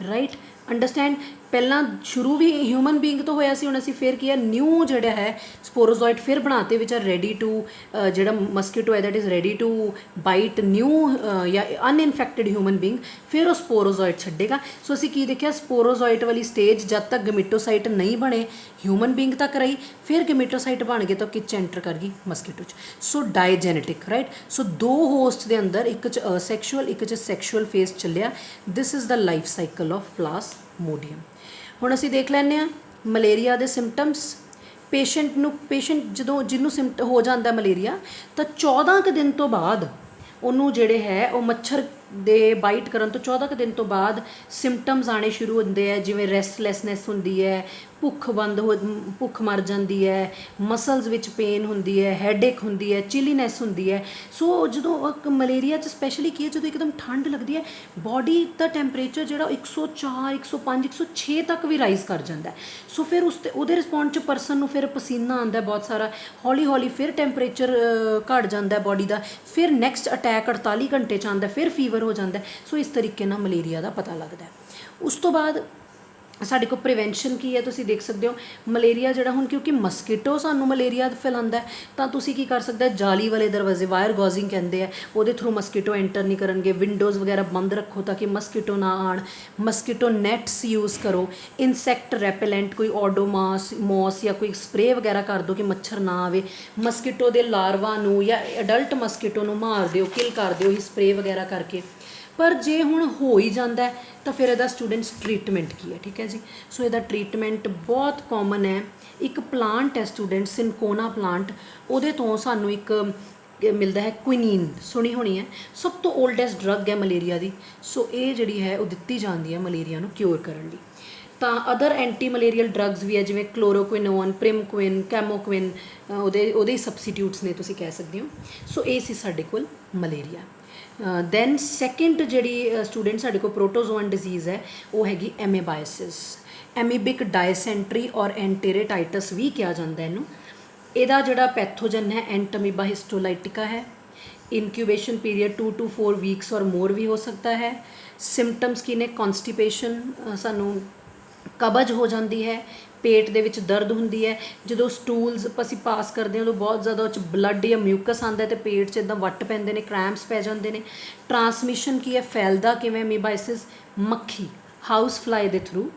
ਰਾਈਟ। ਅੰਡਰਸਟੈਂਡ, ਪਹਿਲਾਂ ਸ਼ੁਰੂ ਵੀ ਹਿਊਮਨ ਬੀਇੰਗ ਤੋਂ ਹੋਇਆ ਸੀ, ਹੁਣ ਅਸੀਂ ਫਿਰ ਕੀ ਹੈ, ਨਿਊ ਜਿਹੜਾ ਹੈ ਸਪੋਰੋਜ਼ੋਇਟ ਫਿਰ ਬਣਾਤੇ ਵਿਚ ਆਰ ਰੈਡੀ ਟੂ, ਜਿਹੜਾ ਮਸਕੀਟੋ ਹੈ that is ready to bite new ਜਾਂ ਅਨਇਨਫੈਕਟਡ ਹਿਊਮਨ ਬੀਇੰਗ, ਫਿਰ ਉਹ ਸਪੋਰੋਜ਼ੋਇਟ ਛੱਡੇਗਾ। ਸੋ ਅਸੀਂ ਕੀ ਦੇਖਿਆ, ਸਪੋਰੋਜ਼ੋਇਟ ਵਾਲੀ ਸਟੇਜ ਜਦ ਤੱਕ ਗੈਮੀਟੋਸਾਈਟ ਨਹੀਂ ਬਣੇ ਹਿਊਮਨ ਬੀਇੰਗ ਤੱਕ ਰਹੀ, ਫਿਰ ਗੈਮੀਟੋਸਾਈਟ ਬਣ ਗਏ ਤਾਂ ਕਿਚ ਐਂਟਰ ਕਰ ਗਈ, ਮਸਕੀਟੋ 'ਚ। ਸੋ ਡਾਇਜੈਨੇਟਿਕ, ਰਾਈਟ। ਸੋ 2 ਹੋਸਟ ਦੇ ਅੰਦਰ, ਇੱਕ 'ਚ ਅਸੈਕਸ਼ੁਅਲ, ਇੱਕ 'ਚ ਸੈਕਸ਼ੁਅਲ ਫੇਸ ਚੱਲਿਆ। This is the life cycle of Plasmodium. ਹੁਣ ਅਸੀਂ ਦੇਖ ਲੈਂਦੇ ਹਾਂ ਮਲੇਰੀਆ ਦੇ ਸਿੰਪਟਮਸ। ਪੇਸ਼ੈਂਟ ਜਦੋਂ ਜਿਹਨੂੰ ਹੋ ਜਾਂਦਾ ਮਲੇਰੀਆ ਤਾਂ 14 ਕੁ ਦਿਨ ਤੋਂ ਬਾਅਦ ਉਹਨੂੰ ਜਿਹੜੇ ਹੈ ਉਹ ਮੱਛਰ ਦੇ ਬਾਈਟ ਕਰਨ ਤੋਂ 14 ਕੁ ਦਿਨ ਤੋਂ ਬਾਅਦ ਸਿੰਪਟਮਸ ਆਣੇ ਸ਼ੁਰੂ ਹੁੰਦੇ ਹੈ, ਜਿਵੇਂ ਰੈਸਟਲੈਸਨੈਸ ਹੁੰਦੀ ਹੈ, ਭੁੱਖ ਮਰ ਜਾਂਦੀ ਹੈ, ਮਸਲਸ ਵਿੱਚ ਪੇਨ ਹੁੰਦੀ ਹੈ, ਹੈਡੇਕ ਹੁੰਦੀ ਹੈ, ਚਿਲੀਨੈਸ ਹੁੰਦੀ ਹੈ। ਸੋ ਜਦੋਂ ਮਲੇਰੀਆ 'ਚ ਸਪੈਸ਼ਲੀ ਕੀ ਹੈ, ਜਦੋਂ ਇੱਕਦਮ ਠੰਡ ਲੱਗਦੀ ਹੈ ਬੋਡੀ ਦਾ ਟੈਂਪਰੇਚਰ ਜਿਹੜਾ 104 105 106 ਤੱਕ ਵੀ ਰਾਈਜ਼ ਕਰ ਜਾਂਦਾ ਹੈ। ਸੋ ਫਿਰ ਉਹਦੇ ਰਿਸਪੌਂਡ 'ਚ ਪਰਸਨ ਨੂੰ ਫਿਰ ਪਸੀਨਾ ਆਉਂਦਾ ਬਹੁਤ ਸਾਰਾ, ਹੌਲੀ ਹੌਲੀ ਫਿਰ ਟੈਂਪਰੇਚਰ ਘਟ ਜਾਂਦਾ ਬੋਡੀ ਦਾ, ਫਿਰ ਨੈਕਸਟ ਅਟੈਕ 48 ਘੰਟੇ 'ਚ ਆਉਂਦਾ, ਫਿਰ ਫੀਵਰ ਹੋ ਜਾਂਦਾ। ਸੋ ਇਸ ਤਰੀਕੇ ਨਾਲ ਮਲੇਰੀਆ ਦਾ ਪਤਾ ਲੱਗਦਾ। ਉਸ ਤੋਂ ਬਾਅਦ ਸਾਡੇ ਕੋਲ ਪ੍ਰੀਵੈਂਸ਼ਨ ਕੀ ਹੈ, ਤੁਸੀਂ ਦੇਖ ਸਕਦੇ ਹੋ ਮਲੇਰੀਆ ਜਿਹੜਾ ਹੁਣ ਕਿਉਂਕਿ ਮਸਕੀਟੋ ਸਾਨੂੰ ਮਲੇਰੀਆ ਫੈਲਾਉਂਦਾ, ਤਾਂ ਤੁਸੀਂ ਕੀ ਕਰ ਸਕਦੇ, ਜਾਲੀ ਵਾਲੇ ਦਰਵਾਜ਼ੇ, ਵਾਇਰ ਗੌਜ਼ਿੰਗ ਕਹਿੰਦੇ ਆ, ਉਹਦੇ ਥਰੂ ਮਸਕੀਟੋ ਐਂਟਰ ਨਹੀਂ ਕਰਨਗੇ। ਵਿੰਡੋਜ਼ ਵਗੈਰਾ ਬੰਦ ਰੱਖੋ ਤਾਂ ਕਿ ਮਸਕੀਟੋ ਨਾ ਆਉਣ। ਮਸਕੀਟੋ ਨੈਟਸ ਯੂਜ਼ ਕਰੋ। ਇਨਸੈਕਟ ਰੈਪੇਲੈਂਟ ਕੋਈ ਓਡੋਮਾਸ ਮੌਸ ਜਾਂ ਕੋਈ ਸਪਰੇਅ ਵਗੈਰਾ ਕਰ ਦਿਓ ਕਿ ਮੱਛਰ ਨਾ ਆਵੇ। ਮਸਕੀਟੋ ਦੇ ਲਾਰਵਾ ਨੂੰ ਜਾਂ ਅਡਲਟ ਮਸਕੀਟੋ ਨੂੰ ਮਾਰ ਦਿਓ, ਕਿਲ ਕਰ ਦਿਓ ਇਹ ਸਪਰੇਅ ਵਗੈਰਾ ਕਰਕੇ। ਪਰ ਜੇ ਹੁਣ ਹੋ ਹੀ ਜਾਂਦਾ ਤਾਂ ਫਿਰ ਇਹਦਾ ਸਟੂਡੈਂਟਸ ਟਰੀਟਮੈਂਟ ਕੀ ਹੈ, ਠੀਕ ਹੈ ਜੀ। ਸੋ ਇਹਦਾ ਟਰੀਟਮੈਂਟ ਬਹੁਤ ਕਾਮਨ ਹੈ। ਇੱਕ ਪਲਾਂਟ ਹੈ ਸਟੂਡੈਂਟ, ਸਿਨਕੋਨਾ ਪਲਾਂਟ, ਉਹਦੇ ਤੋਂ ਸਾਨੂੰ ਇੱਕ ਮਿਲਦਾ ਹੈ ਕੁਇਨੀਨ, ਸੁਣੀ ਹੋਣੀ ਹੈ, ਸਭ ਤੋਂ ਓਲਡੈਸਟ ਡਰੱਗ ਹੈ ਮਲੇਰੀਆ ਦੀ। ਸੋ ਇਹ ਜਿਹੜੀ ਹੈ ਉਹ ਦਿੱਤੀ ਜਾਂਦੀ ਹੈ ਮਲੇਰੀਆ ਨੂੰ ਕਿਉਰ ਕਰਨ ਲਈ। ਤਾਂ ਅਦਰ ਐਂਟੀ ਮਲੇਰੀਅਲ ਡਰੱਗਸ ਵੀ ਹੈ, ਜਿਵੇਂ ਕਲੋਰੋਕੁਇਨੋਨ, ਪ੍ਰਿਮਕੁਇਨ, ਕੈਮੋਕੁਇਨ, ਉਹਦੇ ਹੀ ਸਬਸਟੀਟਿਊਟਸ ਨੇ ਤੁਸੀਂ ਕਹਿ ਸਕਦੇ ਹੋ। ਸੋ ਇਹ ਸੀ ਸਾਡੇ ਕੋਲ ਮਲੇਰੀਆ। ਦੈਨ ਸੈਕਿੰਡ ਜਿਹੜੀ ਸਟੂਡੈਂਟ ਸਾਡੇ ਕੋਲ ਪ੍ਰੋਟੋਜ਼ੋਅਨ ਡਿਜ਼ੀਜ਼ ਹੈ ਉਹ ਹੈਗੀ ਐਮੇਬਾਇਸਿਸ। ਐਮੀਬਿਕ ਡਾਇਸੈਂਟਰੀ ਔਰ ਐਂਟੇਰੇਟਾਈਟਸ ਵੀ ਕਿਹਾ ਜਾਂਦਾ ਇਹਨੂੰ। ਇਹਦਾ ਜਿਹੜਾ ਪੈਥੋਜਨ ਹੈ ਐਂਟਮੀਬਾ ਹਿਸਟੋਲਾਈਟਿਕਾ ਹੈ। ਇਨਕਿਊਬੇਸ਼ਨ ਪੀਰੀਅਡ 2 to 4 ਵੀਕਸ ਔਰ ਮੋਰ ਵੀ ਹੋ ਸਕਦਾ ਹੈ। ਸਿੰਪਟਮਸ ਕੀ ਨੇ, ਕੌਨਸਟੀਪੇਸ਼ਨ, ਸਾਨੂੰ ਕਬਜ਼ ਹੋ ਜਾਂਦੀ ਹੈ, ਪੇਟ ਦੇ ਵਿੱਚ ਦਰਦ ਹੁੰਦੀ ਹੈ, ਜਦੋਂ ਸਟੂਲਸ ਅਸੀਂ ਪਾਸ ਕਰਦੇ ਹਾਂ ਉਦੋਂ ਬਹੁਤ ਜ਼ਿਆਦਾ ਉਹ 'ਚ ਬਲੱਡ ਜਾਂ ਮਿਊਕਸ ਆਉਂਦਾ ਅਤੇ ਪੇਟ 'ਚ ਇੱਦਾਂ ਵੱਟ ਪੈਂਦੇ ਨੇ, ਕ੍ਰੈਂਪਸ ਪੈ ਜਾਂਦੇ ਨੇ। ਟਰਾਂਸਮਿਸ਼ਨ ਕੀ ਹੈ, ਫੈਲਦਾ ਕਿਵੇਂ ਐਮੀਬਾਈਸਿਸ, ਮੱਖੀ, ਹਾਊਸ ਫਲਾਈ ਦੇ ਥਰੂ।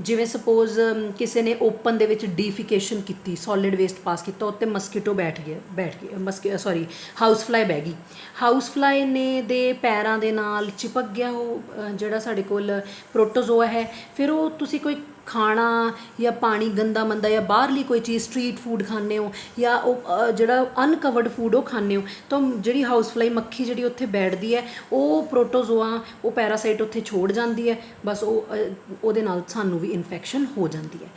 ਜਿਵੇਂ ਸਪੋਜ਼ ਕਿਸੇ ਨੇ ਓਪਨ ਦੇ ਵਿੱਚ ਡੀਫਿਕੇਸ਼ਨ ਕੀਤੀ, ਸੋਲਿਡ ਵੇਸਟ ਪਾਸ ਕੀਤਾ, ਉੱਤੇ ਮਸਕੀਟੋ ਬੈਠ ਗਿਆ, ਹਾਊਸ ਫਲਾਈ ਬਹਿ ਗਈ। ਹਾਊਸ ਫਲਾਈ ਨੇ ਦੇ ਪੈਰਾਂ ਦੇ ਨਾਲ ਚਿਪਕ ਗਿਆ ਉਹ ਜਿਹੜਾ ਸਾਡੇ ਕੋਲ ਪ੍ਰੋਟੋਜ਼ੋਆ ਹੈ। ਫਿਰ ਉਹ ਤੁਸੀਂ ਕੋਈ ਖਾਣਾ ਜਾਂ ਪਾਣੀ ਗੰਦਾ ਮੰਦਾ ਜਾਂ ਬਾਹਰਲੀ ਕੋਈ ਚੀਜ਼, ਸਟਰੀਟ ਫੂਡ ਖਾਂਦੇ ਹੋ ਜਾਂ ਉਹ ਜਿਹੜਾ ਅਨਕਵਰਡ ਫੂਡ ਉਹ ਖਾਂਦੇ ਹੋ, ਤਾਂ ਜਿਹੜੀ ਹਾਊਸ ਫਲਾਈ ਮੱਖੀ ਜਿਹੜੀ ਉੱਥੇ ਬੈਠਦੀ ਹੈ ਉਹ ਪ੍ਰੋਟੋਜ਼ੋਆ, ਉਹ ਪੈਰਾਸਾਈਟ ਉੱਥੇ ਛੋੜ ਜਾਂਦੀ ਹੈ। ਬਸ ਉਹਦੇ ਨਾਲ ਸਾਨੂੰ ਵੀ ਇਨਫੈਕਸ਼ਨ ਹੋ ਜਾਂਦੀ ਹੈ।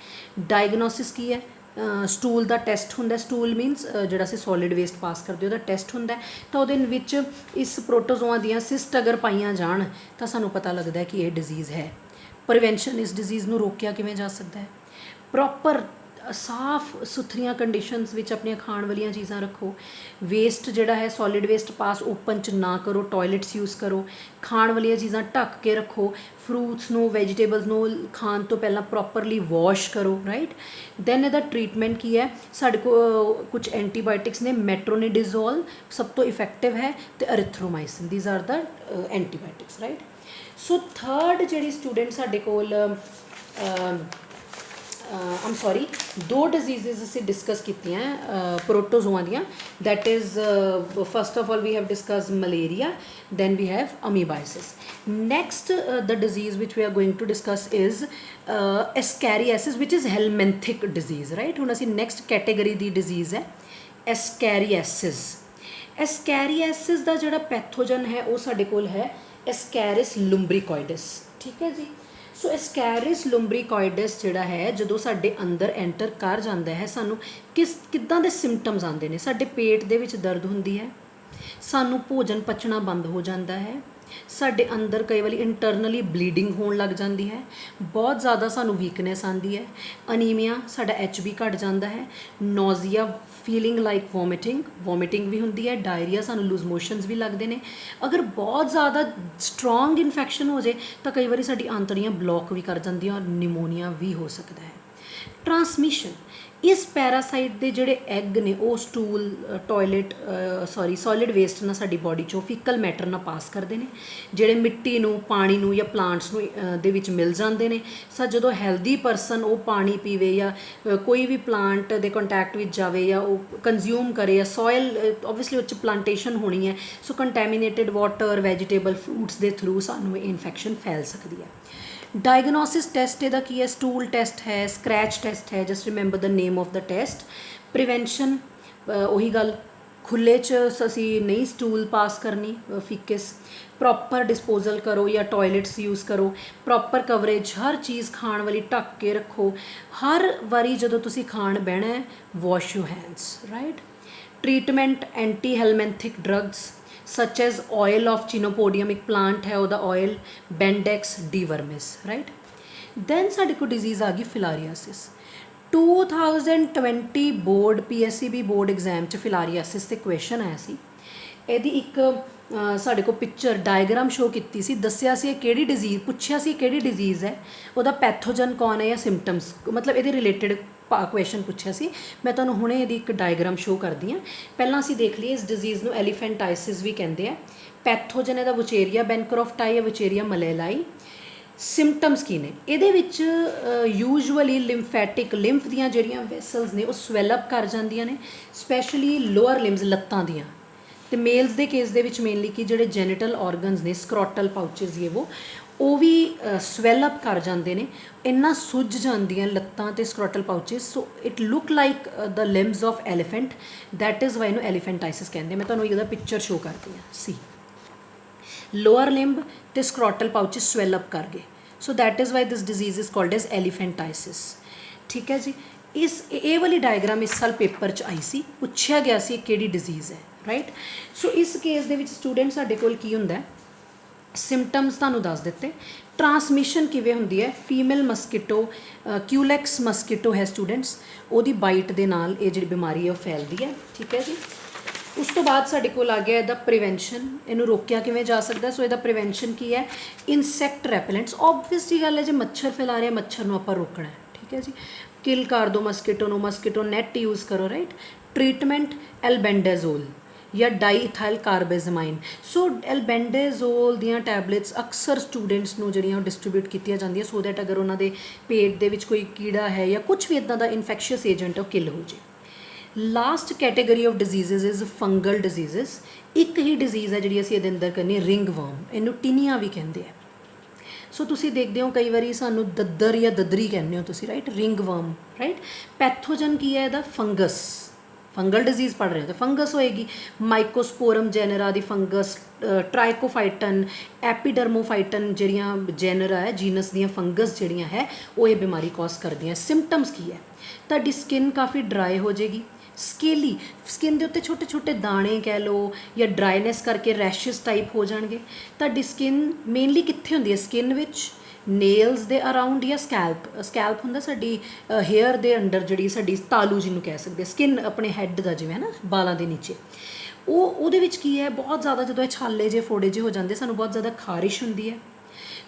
ਡਾਇਗਨੋਸਿਸ ਕੀ ਹੈ, ਸਟੂਲ ਦਾ ਟੈਸਟ ਹੁੰਦਾ। ਸਟੂਲ ਮੀਨਸ ਜਿਹੜਾ ਅਸੀਂ ਸੋਲਿਡ ਵੇਸਟ ਪਾਸ ਕਰਦੇ ਉਹਦਾ ਟੈਸਟ ਹੁੰਦਾ, ਤਾਂ ਉਹਦੇ ਵਿੱਚ ਇਸ ਪ੍ਰੋਟੋਜ਼ੋਆ ਦੀਆਂ ਸਿਸਟ ਅਗਰ ਪਾਈਆਂ ਜਾਣ ਤਾਂ ਸਾਨੂੰ ਪਤਾ ਲੱਗਦਾ ਕਿ ਇਹ ਡਿਜ਼ੀਜ਼ ਹੈ। ਪ੍ਰੀਵੈਂਸ਼ਨ ਇਸ ਡਿਜ਼ੀਜ਼ ਨੂੰ ਰੋਕਿਆ ਕਿਵੇਂ ਜਾ ਸਕਦਾ ਹੈ, ਪ੍ਰੋਪਰ ਸਾਫ ਸੁਥਰੀਆਂ ਕੰਡੀਸ਼ਨਸ ਵਿੱਚ ਆਪਣੀਆਂ ਖਾਣ ਵਾਲੀਆਂ ਚੀਜ਼ਾਂ ਰੱਖੋ। ਵੇਸਟ ਜਿਹੜਾ ਹੈ ਸੋਲਿਡ ਵੇਸਟ ਪਾਸ ਓਪਨ 'ਚ ਨਾ ਕਰੋ, ਟੋਇਲਟਸ ਯੂਜ਼ ਕਰੋ। ਖਾਣ ਵਾਲੀਆਂ ਚੀਜ਼ਾਂ ਢੱਕ ਕੇ ਰੱਖੋ। ਫਰੂਟਸ ਨੂੰ, ਵੈਜੀਟੇਬਲਸ ਨੂੰ ਖਾਣ ਤੋਂ ਪਹਿਲਾਂ ਪ੍ਰੋਪਰਲੀ ਵਾਸ਼ ਕਰੋ, ਰਾਈਟ। ਦੈਨ ਇਹਦਾ ਟਰੀਟਮੈਂਟ ਕੀ ਹੈ, ਸਾਡੇ ਕੋਲ ਕੁਝ ਐਂਟੀਬਾਇਓਟਿਕਸ ਨੇ। ਮੈਟਰੋਨੀਡਿਜ਼ੋਲ ਸਭ ਤੋਂ ਇਫੈਕਟਿਵ ਹੈ ਅਤੇ erythromycin, these are the antibiotics, right. So third ਜਿਹੜੀ ਸਟੂਡੈਂਟ ਸਾਡੇ ਕੋਲ ਦੋ ਡਿਜ਼ੀਜ਼ਸ ਅਸੀਂ ਡਿਸਕਸ ਕੀਤੀਆਂ ਪ੍ਰੋਟੋਜ਼ੋਆ ਦੀਆਂ। That is first of all we have discuss malaria, then we have amoebiasis. Next the disease which we are going to discuss is ascariasis, which is helminthic disease, right? ਹੁਣ ਅਸੀਂ next category ਦੀ disease ਹੈ ascariasis. ascariasis ਦਾ ਜਿਹੜਾ pathogen ਹੈ ਉਹ ਸਾਡੇ ਕੋਲ ਹੈ Ascaris lumbricoides, ਠੀਕ ਹੈ ਜੀ। ਸੋ Ascaris lumbricoides ਜਿਹੜਾ ਹੈ ਜਦੋਂ ਸਾਡੇ ਅੰਦਰ ਐਂਟਰ ਕਰ ਜਾਂਦਾ ਹੈ, ਸਾਨੂੰ ਕਿੱਦਾਂ ਦੇ ਸਿੰਪਟਮਸ ਆਉਂਦੇ ਨੇ। ਸਾਡੇ ਪੇਟ ਦੇ ਵਿੱਚ ਦਰਦ ਹੁੰਦੀ ਹੈ, ਸਾਨੂੰ ਭੋਜਨ ਪਚਣਾ ਬੰਦ ਹੋ ਜਾਂਦਾ ਹੈ, ਸਾਡੇ ਅੰਦਰ ਕਈ ਵਾਰੀ ਇੰਟਰਨਲੀ ਬਲੀਡਿੰਗ ਹੋਣ ਲੱਗ ਜਾਂਦੀ ਹੈ, ਬਹੁਤ ਜ਼ਿਆਦਾ ਸਾਨੂੰ ਵੀਕਨੈਸ ਆਉਂਦੀ ਹੈ, ਅਨੀਮੀਆ, ਸਾਡਾ HB ਘਟ ਜਾਂਦਾ ਹੈ, ਨੋਜ਼ੀਆ, ਫੀਲਿੰਗ ਲਾਈਕ ਵੋਮਿਟਿੰਗ ਵੀ ਹੁੰਦੀ ਹੈ, ਡਾਇਰੀਆ, ਸਾਨੂੰ ਲੂਜ਼ ਮੋਸ਼ਨਸ ਵੀ ਲੱਗਦੇ ਨੇ। ਅਗਰ ਬਹੁਤ ਜ਼ਿਆਦਾ ਸਟਰੋਂਗ ਇਨਫੈਕਸ਼ਨ ਹੋ ਜੇ ਤਾਂ ਕਈ ਵਾਰੀ ਸਾਡੀ ਆਂਤੜੀਆਂ ਬਲੌਕ ਵੀ ਕਰ ਜਾਂਦੀਆਂ ਔਰ ਨਿਮੋਨੀਆ ਵੀ ਹੋ ਸਕਦਾ ਹੈ। ਟਰਾਂਸਮਿਸ਼ਨ, ਇਸ ਪੈਰਾਸਾਈਟ ਦੇ ਜਿਹੜੇ ਐਗ ਨੇ ਉਹ ਸਟੂਲ, ਟੋਇਲਟ, ਸੋਲਿਡ ਵੇਸਟ ਨਾਲ ਸਾਡੀ ਬੋਡੀ 'ਚੋਂ ਫੀਕਲ ਮੈਟਰ ਨਾਲ ਪਾਸ ਕਰਦੇ ਨੇ, ਜਿਹੜੇ ਮਿੱਟੀ ਨੂੰ, ਪਾਣੀ ਨੂੰ ਜਾਂ ਪਲਾਂਟਸ ਨੂੰ ਦੇ ਵਿੱਚ ਮਿਲ ਜਾਂਦੇ ਨੇ। ਜਦੋਂ ਹੈਲਦੀ ਪਰਸਨ ਉਹ ਪਾਣੀ ਪੀਵੇ ਜਾਂ ਕੋਈ ਵੀ ਪਲਾਂਟ ਦੇ ਕੰਟੈਕਟ ਵਿੱਚ ਜਾਵੇ ਜਾਂ ਉਹ ਕੰਜ਼ਿਊਮ ਕਰੇ ਜਾਂ ਸੋਇਲ, ਓਬਵੀਅਸਲੀ ਉਹ 'ਚ ਪਲਾਂਟੇਸ਼ਨ ਹੋਣੀ ਹੈ, ਸੋ ਕੰਟੈਮੀਨੇਟਡ ਵਾਟਰ, ਵੈਜੀਟੇਬਲ, ਫਰੂਟਸ ਦੇ ਥਰੂ ਸਾਨੂੰ ਇਨਫੈਕਸ਼ਨ ਫੈਲ ਸਕਦੀ ਹੈ। ਡਾਇਗਨੋਸਿਸ ਟੈਸਟ ਇਹਦਾ ਕੀ ਹੈ, ਸਟੂਲ ਟੈਸਟ ਹੈ, ਸਕ੍ਰੈਚ ਟੈਸਟ ਹੈ, just remember the name of the test. Prevention ਉਹੀ ਗੱਲ, खुले च असी नहीं स्टूल पास करनी फिकस, प्रॉपर डिस्पोजल करो या टॉयलेट्स यूज़ करो, प्रॉपर कवरेज, हर चीज़ खाण वाली ढक के रखो, हर वारी जदों तुसी खाण बहना है wash your hands, right. Treatment anti helminthic drugs such as oil of chenopodium, एक प्लांट है ਉਹਦਾ ऑयल, बेंडेक्स, डीवर्मिस, राइट। दैन साढ़े को डिजीज़ आ गई filariasis. 2020 board PSCB board exam च फिलारियासिस ते क्वेश्चन आया सी। ਇਹਦੀ ਇੱਕ ਸਾਡੇ ਕੋਲ ਪਿਕਚਰ ਡਾਇਗਰਾਮ ਸ਼ੋ ਕੀਤੀ ਸੀ, ਦੱਸਿਆ ਸੀ ਇਹ ਕਿਹੜੀ ਡਿਜ਼ੀਜ਼, ਪੁੱਛਿਆ ਸੀ ਕਿਹੜੀ ਡਿਜ਼ੀਜ਼ ਹੈ, ਉਹਦਾ ਪੈਥੋਜਨ ਕੌਣ ਹੈ ਜਾਂ ਸਿੰਪਟਮਸ, ਮਤਲਬ ਇਹਦੇ ਰਿਲੇਟਡ ਕੁਐਸਚਨ ਪੁੱਛਿਆ ਸੀ। ਮੈਂ ਤੁਹਾਨੂੰ ਹੁਣੇ ਇਹਦੀ ਇੱਕ ਡਾਇਗਰਾਮ ਸ਼ੋ ਕਰਦੀ ਹਾਂ। ਪਹਿਲਾਂ ਅਸੀਂ ਦੇਖ ਲਈਏ, ਇਸ ਡਿਜ਼ੀਜ਼ ਨੂੰ ਐਲੀਫੈਂਟਾਈਸਿਸ ਵੀ ਕਹਿੰਦੇ ਆ। ਪੈਥੋਜਨ ਇਹਦਾ ਵਚੇਰੀਆ ਬੈਨਕਰੋਫਟਾਈ ਜਾਂ ਵਚੇਰੀਆ ਮਲੇਲਾਈ। ਸਿੰਪਟਮਸ ਕੀ ਨੇ ਇਹਦੇ ਵਿੱਚ? ਯੂਜੂਅਲੀ ਲਿੰਫੈਟਿਕ, ਲਿੰਫ ਦੀਆਂ ਜਿਹੜੀਆਂ ਵੈਸਲਸ ਨੇ ਉਹ ਸਵੈਲਅਪ ਕਰ ਜਾਂਦੀਆਂ ਨੇ, ਸਪੈਸ਼ਲੀ ਲੋਅਰ ਲਿੰਬਸ, ਲੱਤਾਂ ਦੀਆਂ। ਤੇ ਮੇਲਸ ਦੇ ਕੇਸ ਦੇ ਵਿੱਚ ਮੇਨਲੀ ਕਿ ਜਿਹੜੇ ਜੈਨੀਟਲ ਔਰਗਨਸ ਨੇ, ਸਕਰੋਟਲ ਪਾਊਚਸ ਇਹ ਉਹ ਵੀ ਸਵੈਲਅਪ ਕਰ ਜਾਂਦੇ ਨੇ, ਇੰਨਾ ਸੁੱਜ ਜਾਂਦੀਆਂ ਲੱਤਾਂ ਤੇ scrotal pouches. So it look like the limbs of elephant, that is why ਇਹਨੂੰ ਐਲੀਫੈਂਟਾਈਸਿਸ ਕਹਿੰਦੇ। ਮੈਂ ਤੁਹਾਨੂੰ ਇਹਦਾ ਪਿਕਚਰ ਸ਼ੋ ਕਰਦੀ ਹਾਂ। ਸੀ ਲੋਅਰ ਲਿੰਬ ਤੇ ਸਕਰੋਟਲ ਪਾਊਚਸ ਸਵੈਲਅਪ ਕਰ ਗਏ, so that is why this disease is called as elephantiasis. ਠੀਕ ਹੈ ਜੀ। ਇਹ ਵਾਲੀ ਡਾਇਗਰਾਮ ਇਸ ਸਾਲ ਪੇਪਰ 'ਚ ਆਈ ਸੀ, ਪੁੱਛਿਆ ਗਿਆ ਸੀ ਕਿਹੜੀ ਡਿਜ਼ੀਜ਼ ਹੈ, ਰਾਈਟ। ਸੋ ਇਸ ਕੇਸ ਦੇ ਵਿੱਚ ਸਟੂਡੈਂਟ ਸਾਡੇ ਕੋਲ ਕੀ ਹੁੰਦਾ, ਸਿੰਪਟਮਸ ਤੁਹਾਨੂੰ ਦੱਸ ਦਿੱਤੇ। ਟਰਾਂਸਮਿਸ਼ਨ ਕਿਵੇਂ ਹੁੰਦੀ ਹੈ? ਫੀਮੇਲ ਮਸਕੀਟੋ, ਕਿਊਲੈਕਸ ਮਸਕੀਟੋ ਹੈ ਸਟੂਡੈਂਟਸ, ਉਹਦੀ ਬਾਈਟ ਦੇ ਨਾਲ ਇਹ ਜਿਹੜੀ ਬਿਮਾਰੀ ਹੈ ਉਹ ਫੈਲਦੀ ਹੈ। ਠੀਕ ਹੈ ਜੀ। ਉਸ ਤੋਂ ਬਾਅਦ ਸਾਡੇ ਕੋਲ ਆ ਗਿਆ ਇਹਦਾ ਪ੍ਰੀਵੈਂਸ਼ਨ, ਇਹਨੂੰ ਰੋਕਿਆ ਕਿਵੇਂ ਜਾ ਸਕਦਾ। ਸੋ ਇਹਦਾ ਪ੍ਰੀਵੈਂਸ਼ਨ ਕੀ ਹੈ? ਇਨਸੈਕਟ ਰੈਪੇਲੈਂਟਸ। ਓਬਵੀਅਸ ਜੀ ਗੱਲ ਹੈ, ਜੇ ਮੱਛਰ ਫੈਲਾ ਰਿਹਾ ਮੱਛਰ ਨੂੰ ਆਪਾਂ ਰੋਕਣਾ ਹੈ। ਠੀਕ ਹੈ ਜੀ। ਕਿਲ ਕਰ ਦਿਓ ਮਸਕੀਟੋ ਨੂੰ, ਮਸਕੀਟੋ ਨੈਟ ਯੂਜ਼ ਕਰੋ, ਰਾਈਟ। ਟ੍ਰੀਟਮੈਂਟ ਐਲਬੈਂਡਾਜ਼ੋਲ ਜਾਂ ਡਾਈਇਥਾਈਲ ਕਾਰਬੇਜ਼ਮਾਈਨ। ਸੋ ਐਲਬੈਂਡਾਜ਼ੋਲ ਦੀਆਂ ਟੈਬਲੇਟਸ ਅਕਸਰ ਸਟੂਡੈਂਟਸ ਨੂੰ ਜਿਹੜੀਆਂ ਉਹ ਡਿਸਟਰੀਬਿਊਟ ਕੀਤੀਆਂ ਜਾਂਦੀਆਂ, ਸੋ ਦੈਟ ਅਗਰ ਉਹਨਾਂ ਦੇ ਪੇਟ ਦੇ ਵਿੱਚ ਕੋਈ ਕੀੜਾ ਹੈ ਜਾਂ ਕੁਝ ਵੀ ਇੱਦਾਂ ਦਾ ਇਨਫੈਕਸ਼ੀਅਸ ਏਜੰਟ ਉਹ ਕਿਲ ਹੋ ਜੇ। Last category of diseases is fungal diseases. ਇੱਕ ਹੀ ਡਿਜ਼ੀਜ਼ ਹੈ ਜਿਹੜੀ ਅਸੀਂ ਇਹਦੇ ਅੰਦਰ ਕਰਨੀ, ਰਿੰਗ ਵਰਮ, ਇਹਨੂੰ ਟੀਨੀਆ ਵੀ ਕਹਿੰਦੇ ਆ। ਸੋ ਤੁਸੀਂ ਦੇਖਦੇ ਹੋ ਕਈ ਵਾਰੀ ਸਾਨੂੰ ਦੱਦਰ ਜਾਂ ਦਦਰੀ ਕਹਿੰਦੇ ਹੋ ਤੁਸੀਂ, right. Ringworm, right. Pathogen ਕੀ ਹੈ ਇਹਦਾ? ਫੰਗਸ। ਫੰਗਲ ਡਿਜ਼ੀਜ਼ ਪੜ੍ਹ ਰਹੇ ਹੋ ਤਾਂ ਫੰਗਸ ਹੋਏਗੀ। ਮਾਈਕੋਸਪੋਰਮ ਜੈਨਰਾ ਦੀ ਫੰਗਸ, ਟ੍ਰਾਈਕੋਫਾਈਟਨ, ਐਪੀਡਰਮੋਫਾਈਟਨ ਜਿਹੜੀਆਂ ਜੈਨਰਾ ਹੈ, ਜੀਨਸ ਦੀਆਂ ਫੰਗਸ ਜਿਹੜੀਆਂ ਹੈ ਉਹ ਇਹ ਬਿਮਾਰੀ ਕੌਜ਼ ਕਰਦੀਆਂ। ਸਿੰਪਟਮਸ ਕੀ ਹੈ? ਤੁਹਾਡੀ ਸਕਿਨ ਕਾਫੀ ਡਰਾਈ ਹੋ ਜਾਏਗੀ, ਸਕੇਲੀ, ਸਕਿਨ ਦੇ ਉੱਤੇ ਛੋਟੇ ਛੋਟੇ ਦਾਣੇ ਕਹਿ ਲਓ ਜਾਂ ਡਰਾਈਨੈਸ ਕਰਕੇ ਰੈਸ਼ਿਸ ਟਾਈਪ ਹੋ ਜਾਣਗੇ। ਤੁਹਾਡੀ ਸਕਿਨ ਮੇਨਲੀ ਕਿੱਥੇ ਹੁੰਦੀ ਹੈ? ਸਕਿਨ ਵਿੱਚ, ਨੇਲਸ ਦੇ ਅਰਾਊਂਡ ਜਾਂ ਸਕੈਲਪ। ਸਕੈਲਪ ਹੁੰਦਾ ਸਾਡੀ ਹੇਅਰ ਦੇ ਅੰਡਰ, ਜਿਹੜੀ ਸਾਡੀ ਤਾਲੂ ਜਿਹਨੂੰ ਕਹਿ ਸਕਦੇ, ਸਕਿਨ ਆਪਣੇ ਹੈੱਡ ਦਾ ਜਿਵੇਂ ਹੈ ਨਾ, ਬਾਲਾਂ ਦੇ ਨੀਚੇ। ਉਹਦੇ ਵਿੱਚ ਕੀ ਹੈ? ਬਹੁਤ ਜ਼ਿਆਦਾ ਜਦੋਂ ਇਹ ਛਾਲੇ ਜੇ ਫੋੜੇ ਜੇ ਹੋ ਜਾਂਦੇ, ਸਾਨੂੰ ਬਹੁਤ ਜ਼ਿਆਦਾ ਖਾਰਿਸ਼ ਹੁੰਦੀ ਹੈ।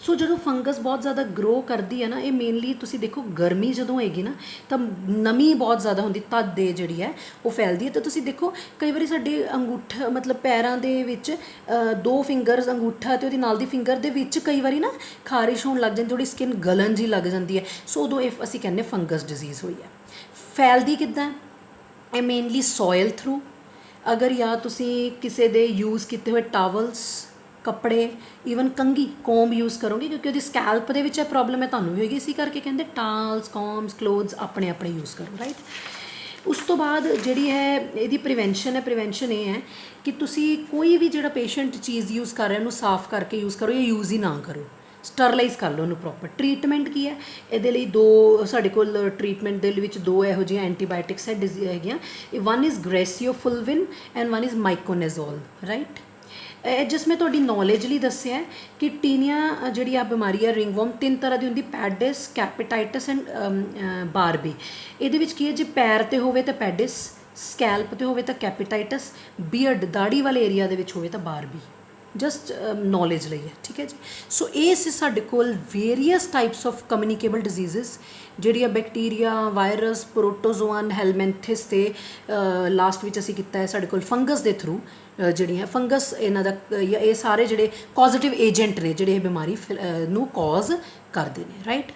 ਸੋ ਜਦੋਂ ਫੰਗਸ ਬਹੁਤ ਜ਼ਿਆਦਾ ਗਰੋ ਕਰਦੀ ਹੈ ਨਾ, ਇਹ ਮੇਨਲੀ ਤੁਸੀਂ ਦੇਖੋ ਗਰਮੀ ਜਦੋਂ ਹੋਏਗੀ ਨਾ ਤਾਂ ਨਮੀ ਬਹੁਤ ਜ਼ਿਆਦਾ ਹੁੰਦੀ, ਤਦ ਜਿਹੜੀ ਹੈ ਉਹ ਫੈਲਦੀ ਹੈ। ਤਾਂ ਤੁਸੀਂ ਦੇਖੋ ਕਈ ਵਾਰੀ ਸਾਡੇ ਅੰਗੂਠਾ, ਮਤਲਬ ਪੈਰਾਂ ਦੇ ਵਿੱਚ 2 ਫਿੰਗਰਸ, ਅੰਗੂਠਾ ਅਤੇ ਉਹਦੀ ਨਾਲ ਦੀ ਫਿੰਗਰ ਦੇ ਵਿੱਚ ਕਈ ਵਾਰੀ ਨਾ ਖਾਰਿਸ਼ ਹੋਣ ਲੱਗ ਜਾਂਦੀ, ਥੋੜੀ ਸਕਿਨ ਗਲਨ ਜੀ ਲੱਗ ਜਾਂਦੀ ਹੈ। ਸੋ ਉਦੋਂ ਇਹ ਅਸੀਂ ਕਹਿੰਦੇ ਫੰਗਸ ਡਿਜ਼ੀਜ਼ ਹੋਈ ਹੈ। ਫੈਲਦੀ ਕਿੱਦਾਂ? ਇਹ ਮੇਨਲੀ ਸੋਇਲ ਥਰੂ, ਅਗਰ ਜਾਂ ਤੁਸੀਂ ਕਿਸੇ ਦੇ ਯੂਜ਼ ਕੀਤੇ ਹੋਏ ਟਾਵਲਸ, ਕੱਪੜੇ, ਈਵਨ ਕੰਘੀ, ਕੋਂਬ ਯੂਜ਼ ਕਰੋਗੇ, ਕਿਉਂਕਿ ਉਹਦੀ ਸਕੈਲਪ ਦੇ ਵਿੱਚ ਇਹ ਪ੍ਰੋਬਲਮ ਹੈ, ਤੁਹਾਨੂੰ ਵੀ ਹੋਏਗੀ। ਇਸੇ ਕਰਕੇ ਕਹਿੰਦੇ ਟਾਵਲਸ, ਕੋਂਬਸ, ਕਲੋਥਸ ਆਪਣੇ ਆਪਣੇ ਯੂਜ਼ ਕਰੋ, ਰਾਈਟ। ਉਸ ਤੋਂ ਬਾਅਦ ਜਿਹੜੀ ਹੈ ਇਹਦੀ ਪ੍ਰੀਵੈਂਸ਼ਨ ਹੈ। ਪ੍ਰੀਵੈਂਸ਼ਨ ਇਹ ਹੈ ਕਿ ਤੁਸੀਂ ਕੋਈ ਵੀ ਜਿਹੜਾ ਪੇਸ਼ੈਂਟ ਚੀਜ਼ ਯੂਜ਼ ਕਰ ਰਿਹਾ ਉਹਨੂੰ ਸਾਫ਼ ਕਰਕੇ ਯੂਜ਼ ਕਰੋ ਜਾਂ ਯੂਜ਼ ਹੀ ਨਾ ਕਰੋ, ਸਟਰਲਾਈਜ਼ ਕਰ ਲਓ ਉਹਨੂੰ ਪ੍ਰੋਪਰ। ਟਰੀਟਮੈਂਟ ਕੀ ਹੈ ਇਹਦੇ ਲਈ? 2 ਸਾਡੇ ਕੋਲ ਟਰੀਟਮੈਂਟ ਦੇ ਵਿੱਚ 2 ਇਹੋ ਜਿਹੀਆਂ ਐਂਟੀਬਾਇਓਟਿਕਸ ਹੈਗੀਆਂ। One is griseofulvin and one is miconazole, right. ਜਿਸ ਮੈਂ ਤੁਹਾਡੀ ਨੌਲੇਜ ਲਈ ਦੱਸਿਆ ਕਿ ਟੀਨੀਆ ਜਿਹੜੀ ਆ ਬਿਮਾਰੀ ਹੈ, ਰਿੰਗਵਰਮ, 3 ਤਰ੍ਹਾਂ ਦੀ ਹੁੰਦੀ, ਪੈਡਿਸ, ਕੈਪੇਟਾਈਟਸ ਐਂਡ ਬਾਰਬੀ। ਇਹਦੇ ਵਿੱਚ ਕੀ ਹੈ? ਜੇ ਪੈਰ 'ਤੇ ਹੋਵੇ ਤਾਂ ਪੈਡਿਸ, ਸਕੈਲਪ 'ਤੇ ਹੋਵੇ ਤਾਂ ਕੈਪੇਟਾਈਟਸ, ਬੀਅਰਡ, ਦਾੜੀ ਵਾਲੇ ਏਰੀਆ ਦੇ ਵਿੱਚ ਹੋਵੇ ਤਾਂ ਬਾਰਬੀ। ਜਸਟ ਨੌਲੇਜ ਲਈ ਹੈ, ਠੀਕ ਹੈ ਜੀ। ਸੋ ਇਹ ਸੀ ਸਾਡੇ ਕੋਲ various types of communicable diseases, ਜਿਹੜੀਆਂ ਬੈਕਟੀਰੀਆ, ਵਾਇਰਸ, ਪ੍ਰੋਟੋਜ਼ੋਆਨ, ਹੈਲਮੈਂਥਿਸ ਤੇ ਲਾਸਟ ਵਿੱਚ ਅਸੀਂ ਕੀਤਾ ਹੈ ਸਾਡੇ ਕੋਲ ਫੰਗਸ ਦੇ ਥਰੂ ਜਿਹੜੀਆਂ ਫੰਗਸ ਇਹਨਾਂ ਦਾ, ਇਹ ਸਾਰੇ ਜਿਹੜੇ ਪੋਜ਼ੀਟਿਵ ਏਜੰਟ ਨੇ ਜਿਹੜੇ ਇਹ ਬਿਮਾਰੀ ਨੂੰ ਕੌਜ਼ ਕਰਦੇ ਨੇ, ਰਾਈਟ।